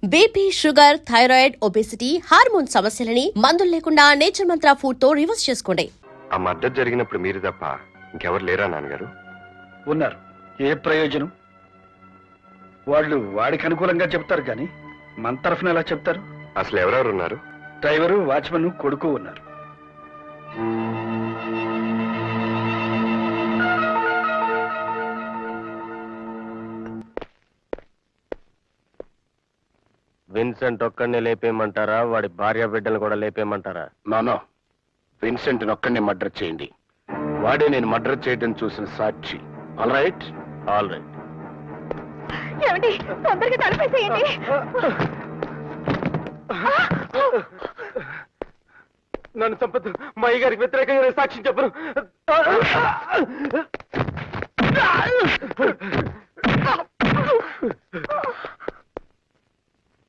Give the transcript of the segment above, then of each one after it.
BP, sugar, thyroid, obesity, hormone సమస్యలని మందులు లేకుండా నేచర్ మంత్ర ఫుడ్ తో రివర్స్ చేసుకోండి. ఆ మద్దతు జరిగినప్పుడు మీరు తప్ప ఇంకెవరు లేరా నాన్నగారు? ఉన్నారు. ఏ ప్రయోజనం? వాళ్ళు వాడికి అనుకూలంగా చెప్తారు కానీ మన తరఫున ఎలా చెప్తారు? అసలు ఎవరెవరు ఉన్నారు? డ్రైవరు, వాచ్మెన్, కొడుకు ఉన్నారు. విన్సెంట్ ఒక్కడిని లేపేయమంటారా? వాడి భార్య బిడ్డలు కూడా లేపేయమంటారా? నో, విన్సెంట్ ఒక్కడిని మర్డర్ చేయండి. వాడే నేను మర్డర్ చేయడం చూసిన సాక్షి. All right. All right. ఏమండి, తొందరగా తలపేసేయండి. నన్ను చంపదు. మా అయ్య గారికి వ్యతిరేకంగా సాక్ష్యం చెప్పను.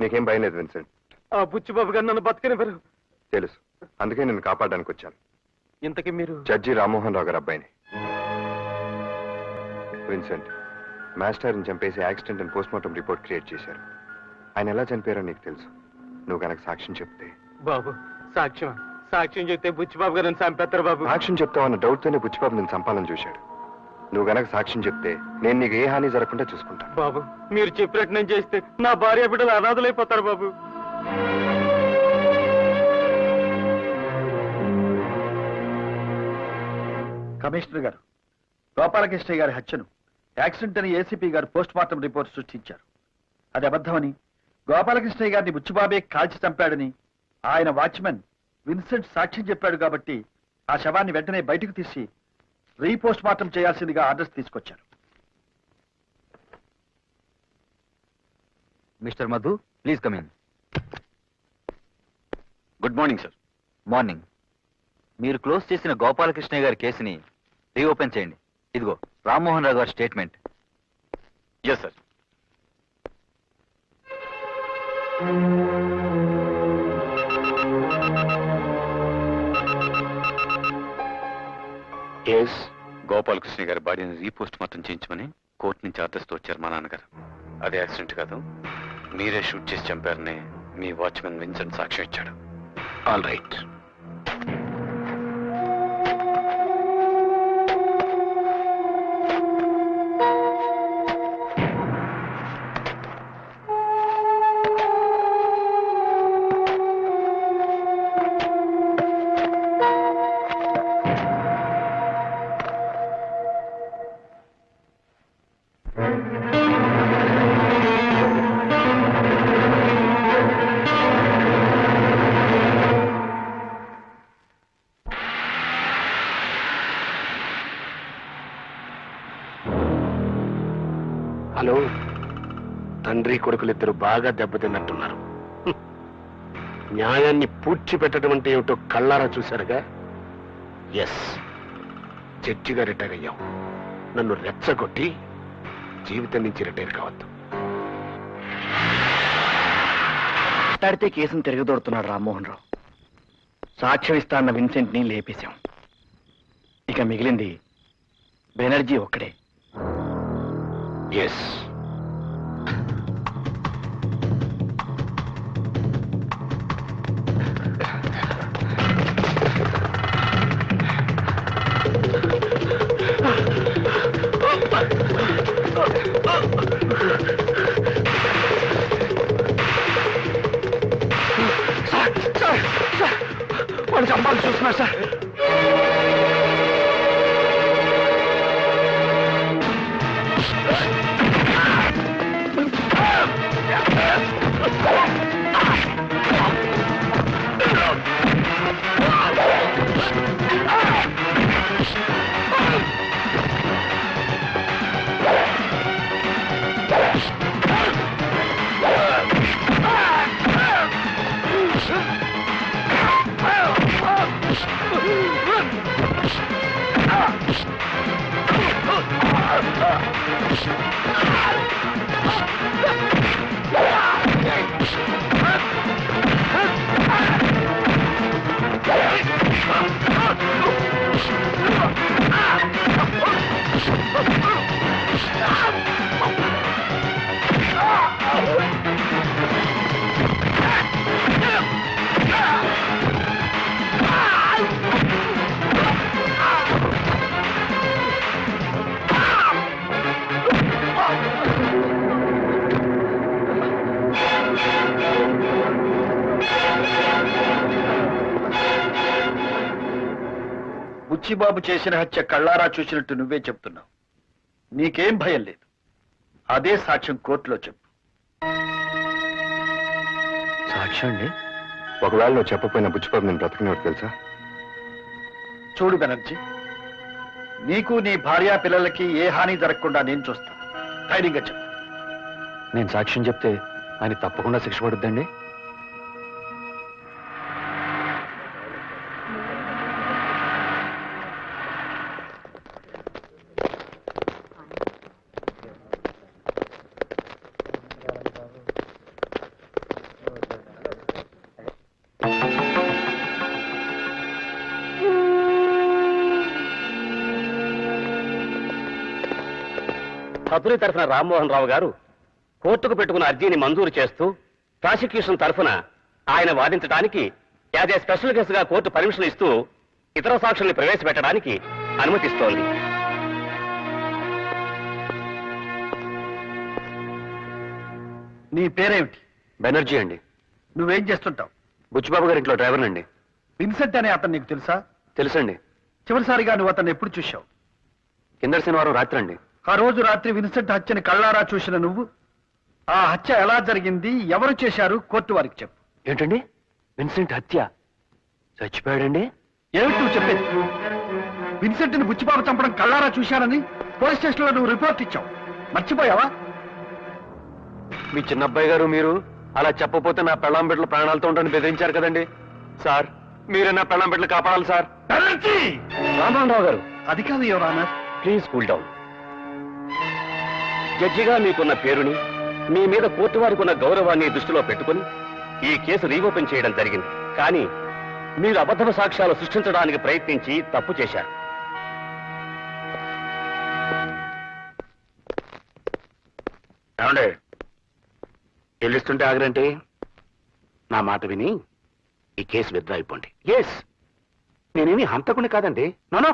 నీకేం భయం లేదు విన్సెంట్? ఆ బుచ్చిబాబు గారు నన్ను బతకనివ్వరు. తెలుసు, అందుకే నేను కాపాడడానికి వచ్చాను. ఇంతకీ మీరు? జడ్జి రామ్మోహన్ రావు గారు అబ్బాయిని. విన్సెంట్, మాస్టర్ని చంపేసి యాక్సిడెంట్ అని పోస్ట్మార్టం రిపోర్ట్ క్రియేట్ చేశారు. ఆయన ఎలా చనిపోయారో నీకు తెలుసు. నువ్వు కనుక సాక్ష్యం చెప్తే. బాబు, సాక్ష్యం చెప్తే బుచ్చిబాబు గారు నన్ను చంపేస్తారు బాబు. సాక్ష్యం చెప్తావన్న డౌట్తోనే బుచ్చిబాబు నేను చంపాలని చూశాడు. నువ్వు గనక సాక్ష్యం చెప్తే నేను నీకు ఏ హాని జరగకుండా చూసుకుంటాను. బాబు, మీరు చెప్పినట్టు నేను చేస్తే నా భార్య బిడ్డలు అనాథలైపోతారు బాబు. కమిషనర్ గారు, గోపాలకృష్ణ గారి హత్యను యాక్సిడెంట్ అని ఏసీపీ గారు పోస్ట్ మార్టం రిపోర్ట్ సృష్టించారు. అది అబద్ధమని, గోపాలకృష్ణ గారిని బుచ్చిబాబే కాల్చి చంపాడని ఆయన వాచ్మెన్ విన్సెంట్ సాక్ష్యం చెప్పాడు. కాబట్టి ఆ శవాన్ని వెంటనే బయటకు తీసి రీపోస్ట్ మార్టం చేయాల్సిందిగా ఆర్డర్స్ తీసుకొచ్చారు. Mister Madhu, please come in. Good morning sir. Morning. మీరు క్లోజ్ చేసిన గోపాలకృష్ణ గారి కేసుని రీఓపెన్ చేయండి. ఇదిగో రామ్మోహన్ రావు గారి statement. Yes sir. Yes, Gopalakrishna గారి బాడీని రీపోస్ట్ మార్టం చేయించమని కోర్టు నుంచి ఆర్డర్స్తో వచ్చారు మా నాన్నగారు. అది యాక్సిడెంట్ కాదు, మీరే షూట్ చేసి చంపారని మీ వాచ్మెన్ విన్సెంట్ సాక్ష్యం ఇచ్చాడు. All right. హలో, తండ్రి కొడుకులిద్దరు బాగా దెబ్బతిన్నట్టున్నారు. న్యాయాన్ని పూడ్చిపెట్టడం అంటే ఏమిటో కళ్ళారా చూశారుగా. ఎస్, జడ్జిగా రిటైర్ అయ్యాం. నన్ను రెచ్చగొట్టి జీవితం నుంచి రిటైర్ కావద్దు. మాట్లాడితే కేసును తిరగదోడుతున్నాడు రామ్మోహన్ రావు. సాక్ష్యం ఇస్తా అన్న విన్సెంట్ ని లేపేశాం. ఇక మిగిలింది బెనర్జీ ఒక్కడే. ఎస్, వాళ్ళు చంపాలని చూస్తున్నారు సార్. బుచ్చిబాబు చేసిన హత్య కళ్ళారా చూసినట్టు నువ్వే చెప్తున్నావు. నీకేం భయం లేదు. అదే సాక్ష్యం కోర్టులో చెప్పు. సాక్ష్యం అండి? ఒకవేళ నువ్వు చెప్పపోయిన బుచ్చిబాబు నేను బ్రతకనివాడు తెలుసా? చూడు బెనర్జీ, నీకు నీ భార్యా పిల్లలకి ఏ హాని జరగకుండా నేను చూస్తాను. ధైర్యంగా చెప్పు. నేను సాక్ష్యం చెప్తే ఆయన తప్పకుండా శిక్ష పడుద్దండి? అతని తరఫున రామ్మోహన్ రావు గారు కోర్టుకు పెట్టుకున్న అర్జీని మంజూరు చేస్తూ ప్రాసిక్యూషన్ తరఫున ఆయన వాదించడానికి యాజ్ ఏ స్పెషల్ కేసుగా కోర్టు పర్మిషన్ ఇస్తూ ఇతర సాక్షుల్ని ప్రవేశపెట్టడానికి అనుమతిస్తోంది. నీ పేరేమిటి? బెనర్జీ అండి. నువ్వేం చేస్తుంటావు? బుచ్చిబాబు గారి ఇంట్లో డ్రైవర్ అండి. విన్సెంట్ అనే అతను నీకు తెలుసా? తెలుసండి. చివరిసారిగా నువ్వు అతన్ని ఎప్పుడు చూశావు? కిందటి శనివారం రాత్రి అండి. ఆ రోజు రాత్రి విన్సెంట్ హత్యని కళ్ళారా చూసిన నువ్వు ఆ హత్య ఎలా జరిగింది, ఎవరు చేశారు, కోర్టు వారికి చెప్పు. ఏంటండి? విన్సెంట్ హత్య? చచ్చిపోయాడండి? ఏమిటి నువ్వు చెప్పేది? విన్సెంట్ ని బుచ్చిబాబు చంపడం కళ్ళారా చూశానని పోలీస్ స్టేషన్ లో నువ్వు రిపోర్ట్ ఇచ్చావు. మర్చిపోయావా? మీ చిన్న అబ్బాయి గారు మీరు అలా చెప్పపోతే నా పెళ్ళాం బిడ్డల ప్రాణాలతో ఉంటాను బెదిరించారు కదండి. సార్, మీరే నా పెళ్ళాం బిడ్డలు కాపాడాలి సార్. రామ్మోహన్ రావు గారు, అది కాదు ఎవరన్నా. Please cool down. జడ్జిగా మీకున్న పేరుని, మీ మీద కోర్టు వారికి ఉన్న గౌరవాన్ని దృష్టిలో పెట్టుకుని ఈ కేసు రీఓపెన్ చేయడం జరిగింది. కానీ మీరు అబద్ధ సాక్ష్యాలు సృష్టించడానికి ప్రయత్నించి తప్పు చేశారు. ఏమండే వెళ్ళిస్తుంటే ఆగరంటే? నా మాట విని ఈ కేసు విత్డ్రా అయిపోండి. ఎస్, నేనేమి హంతకుని కాదండి. నోనో,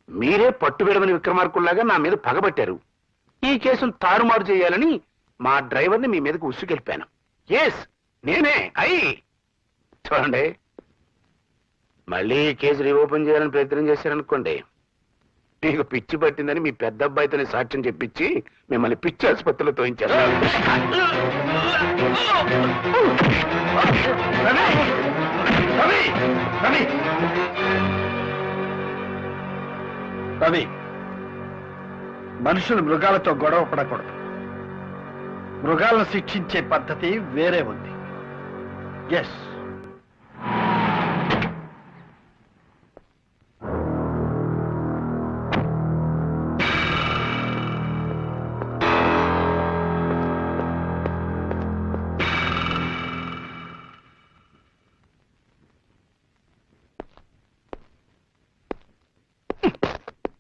మీరే పట్టు విడవని విక్రమార్కుల్లాగా నా మీద పగబట్టారు. ఈ కేసును తారుమారు చేయాలని మా డ్రైవర్ని మీ మీదకు ఉసుకెళ్ళిపాను. ఎస్, నేనే. చూడండి, మళ్ళీ ఈ కేసు రీఓపెన్ చేయాలని ప్రయత్నం చేశారనుకోండి, మీకు పిచ్చి పట్టిందని మీ పెద్ద అబ్బాయితోనే సాక్ష్యం చెప్పించి మిమ్మల్ని పిచ్చి ఆసుపత్రిలో తోయించారు. రవి, మనుషులు మృగాలతో గొడవ పడకూడదు. మృగాలను శిక్షించే పద్ధతి వేరే ఉంది. Yes,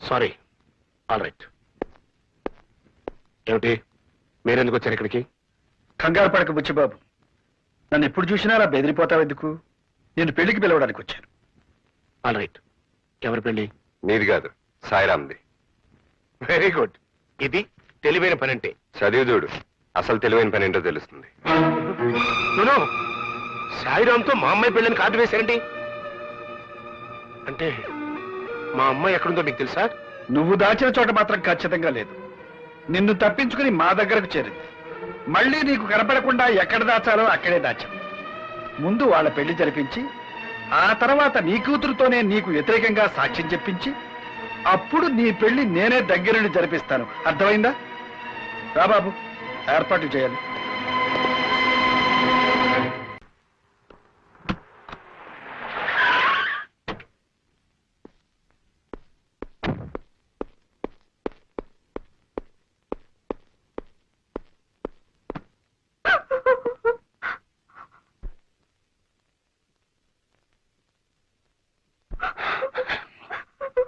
sorry. All right. ఏమిటి, మీరెందుకు వచ్చారు ఇక్కడికి? కంగారు పడక బుచ్చిబాబు. నన్ను ఎప్పుడు చూసినా అలా బెదిరిపోతావు ఎందుకు? నేను పెళ్లికి పిలవడానికి వచ్చాను. All right. ఎవరి పెళ్లి? నీది కాదు, సాయిరామ్ది. Very good. ఇది తెలివైన పని అంటే. చదివి చూడు, అసలు తెలివైన పని ఏంటో తెలుస్తుంది. నో, సాయిరామ్తో మా అమ్మాయి పెళ్ళని కార్డు వేశారండి. అంటే మా అమ్మాయి ఎక్కడుందో మీకు తెలుసా? నువ్వు దాచిన చోట మాత్రం ఖచ్చితంగా లేదు. నిన్ను తప్పించుకుని మా దగ్గరకు చేరింది. మళ్ళీ నీకు కనపడకుండా ఎక్కడ దాచాలో అక్కడే దాచాం. ముందు వాళ్ళ పెళ్లి జరిపించి, ఆ తర్వాత నీ కూతురుతోనే నీకు వ్యతిరేకంగా సాక్ష్యం చెప్పించి, అప్పుడు నీ పెళ్లి నేనే దగ్గరుండి జరిపిస్తాను. అర్థమైందా? రా బాబు, ఏర్పాటు చేయాలి.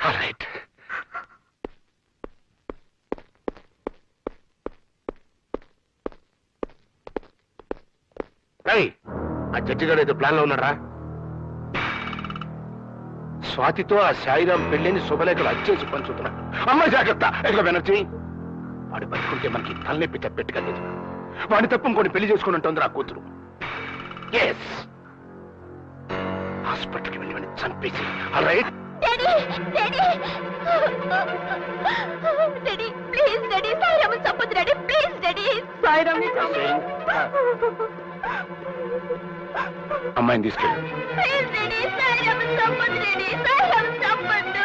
All right. రవి, ఆ జడ్జి గారు ఏదో ప్లాన్ లో ఉన్నారా? స్వాతితో ఆ సాయిరాం పెళ్లిని శుభలేఖలు అచ్చేసి పంచుతున్నాడు. అమ్మాయి జాగ్రత్త. ఎదుగు బెనర్జీ, వాడు బతుకుంటే మనకి తలనొప్పి తప్పెట్టుగా లేదు. వాడి తప్పు ఇంకొని పెళ్లి చేసుకుని ఉంటుంది ఆ కూతురు. ఎస్, హాస్పిటల్కి వెళ్ళి వాడిని చంపేసి. All right. Daddy daddy daddy please daddy Sairam చంపొద్దు డాడీ ప్లీజ్ డాడీ సాయిరామ్ అమ్మాయిని తీసుకెళ్ళు. ప్లీజ్ డాడీ సాయిరామ్ చంపొద్దు డాడీ సాయిరామ్ చంపొద్దు.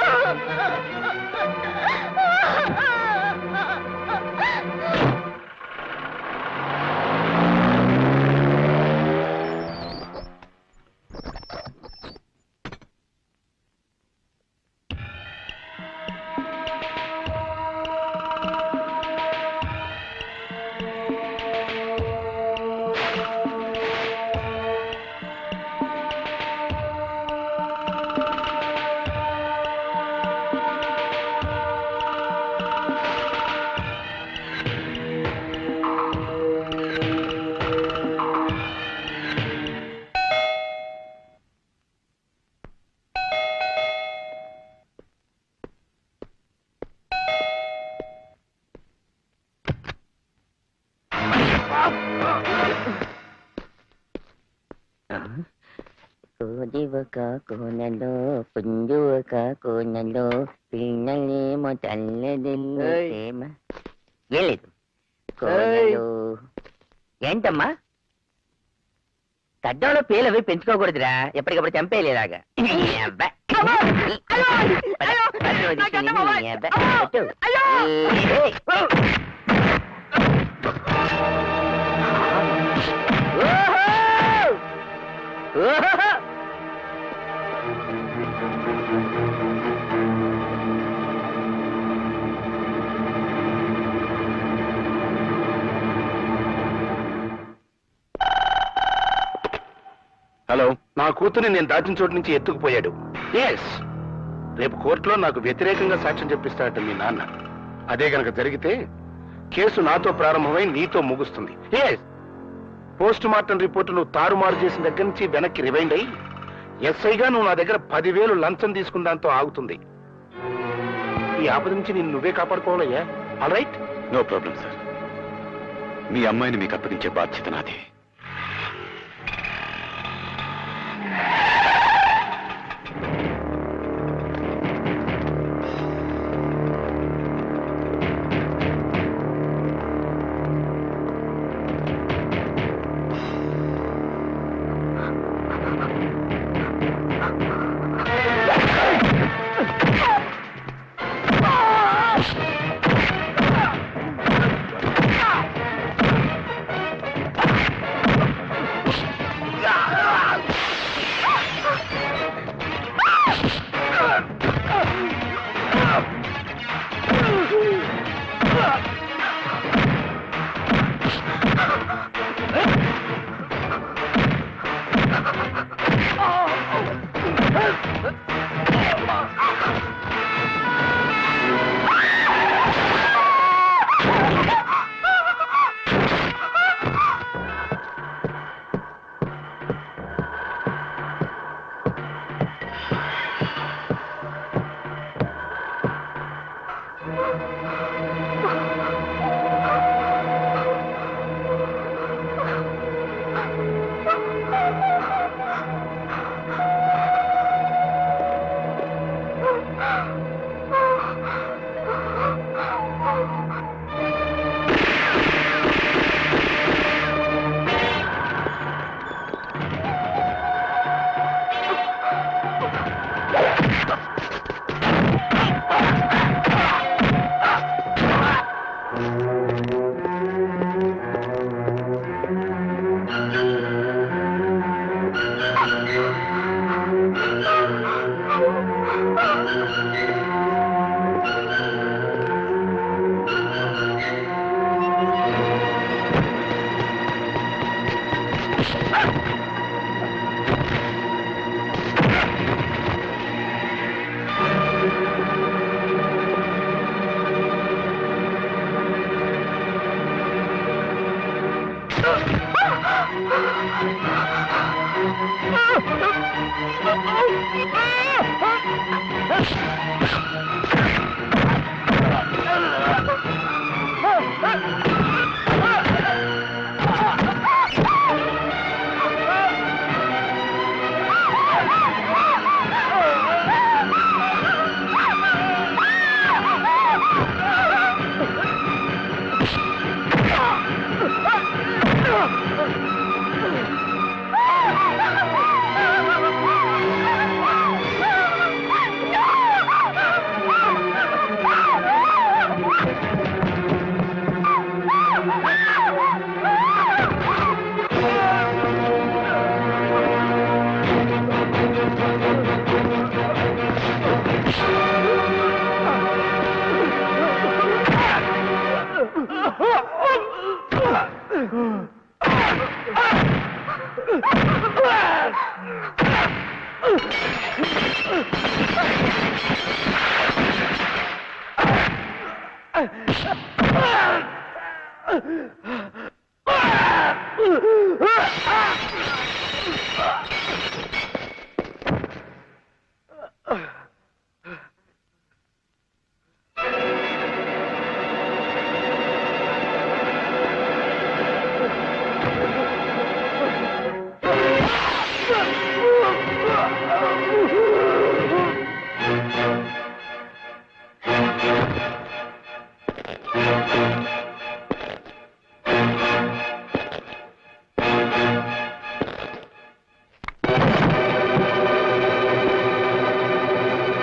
కోదివక కోనలో పుంజువక కోనలో పిన్నలేమో తల్లదిల్లు ప్రేమ ఏం లేదు కోనలో ఏంటమ్మా గడ్డంలో పేలవి పెంచుకోకూడదురా ఎప్పటికప్పుడు చంపేలేలాగా హలో, నా కూతుర్ని నేను దాచిన చోటు నుంచి ఎత్తుకుపోయాడు. ఎస్, రేపు కోర్టులో నాకు వ్యతిరేకంగా సాక్ష్యం చెప్పిస్తాడట మీ నాన్న. అదే గనక జరిగితే కేసు నాతో ప్రారంభమై నీతో ముగుస్తుంది. ఎస్, పోస్ట్ మార్టం రిపోర్టు నువ్వు తారుమారు చేసిన దగ్గర నుంచి వెనక్కి రివైండ్ అయ్యి ఎస్ఐగా నువ్వు నా దగ్గర 10,000 లంచం తీసుకున్న దాంతో ఆగుతుంది. ఈ ఆపద నుంచి నేను నువ్వే కాపాడుకోవాలయ్యా. All right? No problem sir. మీ అమ్మాయిని మీకు అప్పగించే బాధ్యత నాది.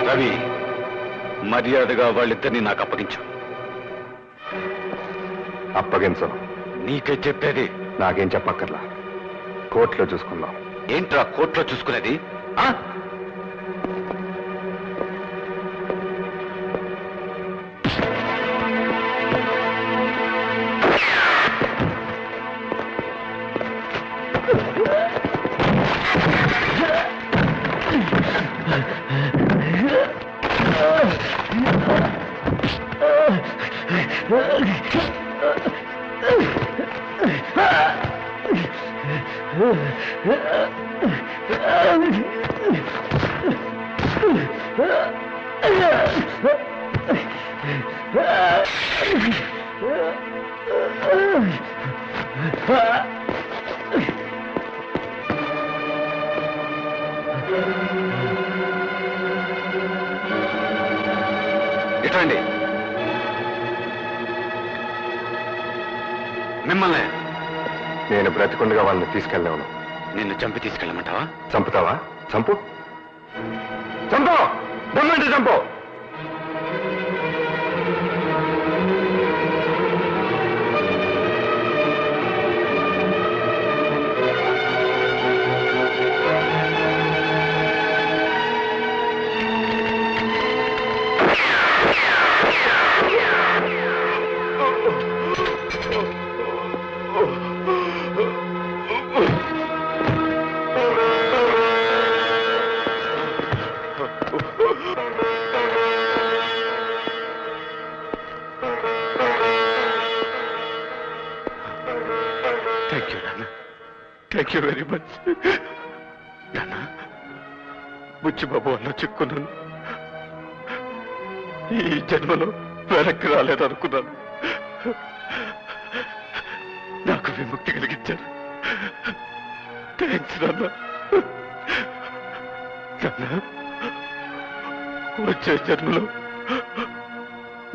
రవి, మర్యాదగా వాళ్ళిద్దరిని నాకు అప్పగించు. అప్పగించను. నీకే చెప్పేది. నాకేం చెప్పక్కర్లా, కోర్టులో చూసుకుందాం. ఏంట్రా కోర్టులో చూసుకునేది? ఆ? ఇటండి. మిమ్మల్ని నేను బ్రతికుండగా వాళ్ళని తీసుకెళ్ళాను. నిన్ను చంపి తీసుకెళ్ళమంటావా? చంపుతావా? చంపు, చంపు, దమ్మంటే చంపు. థ్యాంక్ యూ నాన్న, థ్యాంక్ యూ వెరీ మచ్ నాన్న. బుచ్చిబాబు వల్ల చిక్కున్నాను. ఈ జన్మలో వెనక్కి రాలేదనుకున్నాను. నాకు విముక్తి కలిగించారు. థ్యాంక్స్ నాన్న. నాన్న, వచ్చే జన్మలో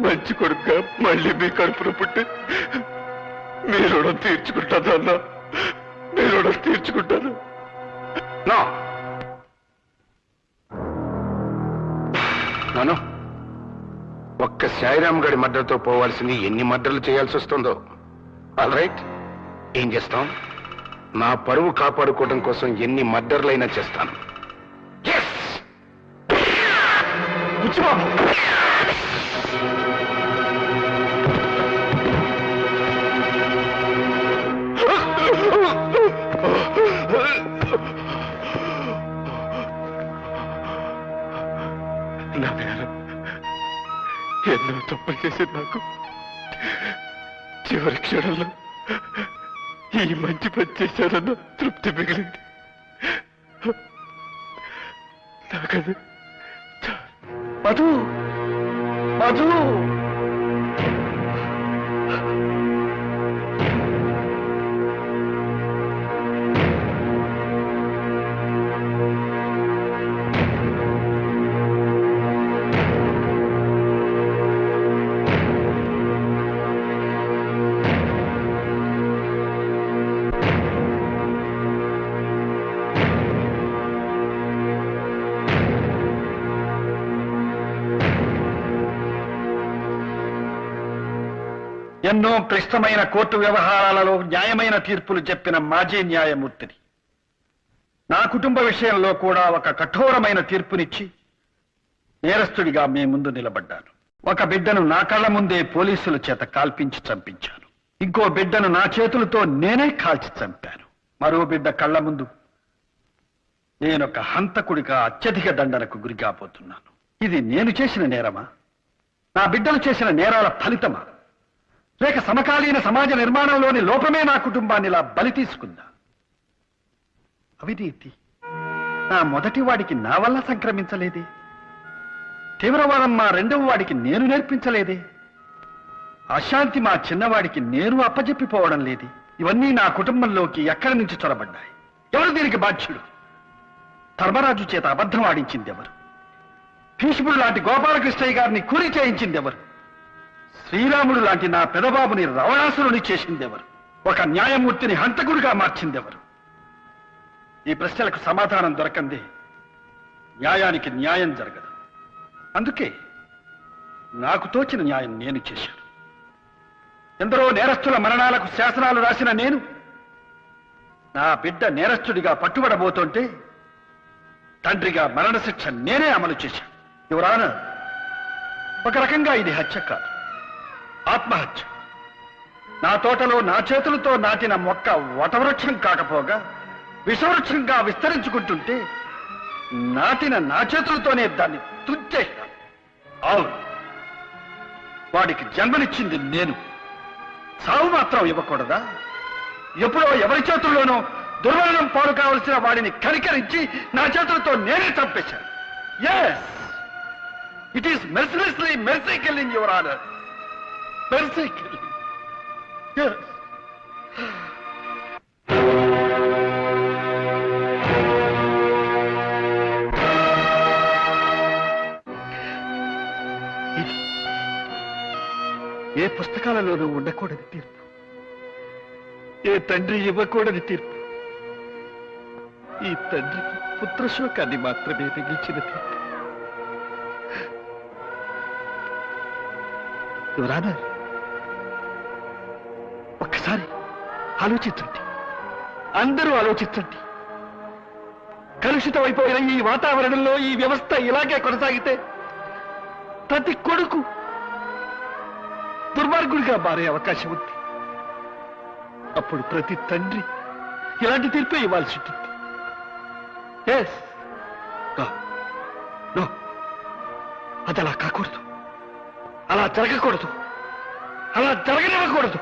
మంచి కొడుకుగా మళ్ళీ మీ కడుపున పుట్టి మీ రుణం తీర్చుకుంటాను అన్న, మీ రుణం తీర్చుకుంటాను. నాను, ఒక్క సాయిరామ్ గడి మర్డర్తో పోవాల్సింది ఎన్ని మర్డర్లు చేయాల్సి వస్తుందో. ఆల్ రైట్, ఏం చేస్తాం? నా పరువు కాపాడుకోవడం కోసం ఎన్ని మర్డర్లైనా చేస్తాను. ఎన్నో తప్పులు చేసింది నాకు. చివరి క్షణంలో ఈ మంచి పని చేశానన్న తృప్తి మిగిలింది. నాకది మధు, మధు, ఎన్నో క్లిష్టమైన కోర్టు వ్యవహారాలలో న్యాయమైన తీర్పులు చెప్పిన మాజీ న్యాయమూర్తిని. నా కుటుంబ విషయంలో కూడా ఒక కఠోరమైన తీర్పునిచ్చి నేరస్తుడిగా మీ ముందు నిలబడ్డాను. ఒక బిడ్డను నా కళ్ళ ముందే పోలీసుల చేత కాల్పించి చంపించాను. ఇంకో బిడ్డను నా చేతులతో నేనే కాల్చి చంపాను. మరో బిడ్డ కళ్ళ ముందు నేనొక హంతకుడిగా అత్యధిక దండనకు గురి కాబోతున్నాను. ఇది నేను చేసిన నేరమా? నా బిడ్డలు చేసిన నేరాల ఫలితమా? లేక సమకాలీన సమాజ నిర్మాణంలోని లోపమే నా కుటుంబాన్ని ఇలా బలి తీసుకుందా? అవినీతి నా మొదటి వాడికి నా వల్ల సంక్రమించలేదే. తీవ్రవాదం మా రెండవ వాడికి నేను నేర్పించలేదే. అశాంతి మా చిన్నవాడికి నేను అప్పజెప్పిపోవడం లేదే. ఇవన్నీ నా కుటుంబంలోకి ఎక్కడి నుంచి చొరబడ్డాయి? ఎవరు దీనికి బాధ్యుడు? ధర్మరాజు చేత అబద్ధం ఆడించింది ఎవరు? భీష్ముడు లాంటి గోపాలకృష్ణయ్య గారిని కూలి చేయించింది ఎవరు? శ్రీరాముడు లాంటి నా పెదబాబుని రావణాసురుని చేసిందెవరు? ఒక న్యాయమూర్తిని హంతకుడిగా మార్చిందెవరు? ఈ ప్రశ్నలకు సమాధానం దొరకందే న్యాయానికి న్యాయం జరగదు. అందుకే నాకు తోచిన న్యాయం నేను చేశాను. ఎందరో నేరస్తుల మరణాలకు శాసనాలు రాసిన నేను నా బిడ్డ నేరస్తుడిగా పట్టుబడబోతుంటే తండ్రిగా మరణశిక్ష నేనే అమలు చేశాను. యువరాన, ఒక రకంగా ఇది హత్య కాదు, ఆత్మహత్య. నా తోటలో నా చేతులతో నాటిన మొక్క వటవృక్షం కాకపోగా విషవృక్షంగా విస్తరించుకుంటుంటే నాటిన నా చేతులతోనే దాన్ని తుంచేశాను. అవును, వాడికి జన్మనిచ్చింది నేను. సావు మాత్రం ఇవ్వకూడదా? ఎప్పుడో ఎవరి చేతుల్లోనో దుర్మరణం పాలు కావలసిన వాడిని కనికరించి నా చేతులతో నేనే చంపేశాను. Yes, it is mercilessly mercy killing, your honour. Mercy killing. Yes. ఏ పుస్తకాలలోనూ ఉండకూడని తీర్పు, ఏ తండ్రి ఇవ్వకూడని తీర్పు, ఈ తండ్రికి పుత్రశోకాన్ని మాత్రమే మిగిల్చిన తీర్పు. యువరానర్, ఒక్కసారి ఆలోచించండి, అందరూ ఆలోచించండి. కలుషితమైపోయిన ఈ వాతావరణంలో ఈ వ్యవస్థ ఇలాగే కొనసాగితే ప్రతి కొడుకు దుర్మార్గుడిగా మారే అవకాశం ఉంది. అప్పుడు ప్రతి తండ్రి ఇలాంటి తీర్పే ఇవ్వాల్సి ఉంటుంది. ఎస్, నో, అది అలా కాకూడదు, అలా జరగకూడదు, అలా జరగనివ్వకూడదు.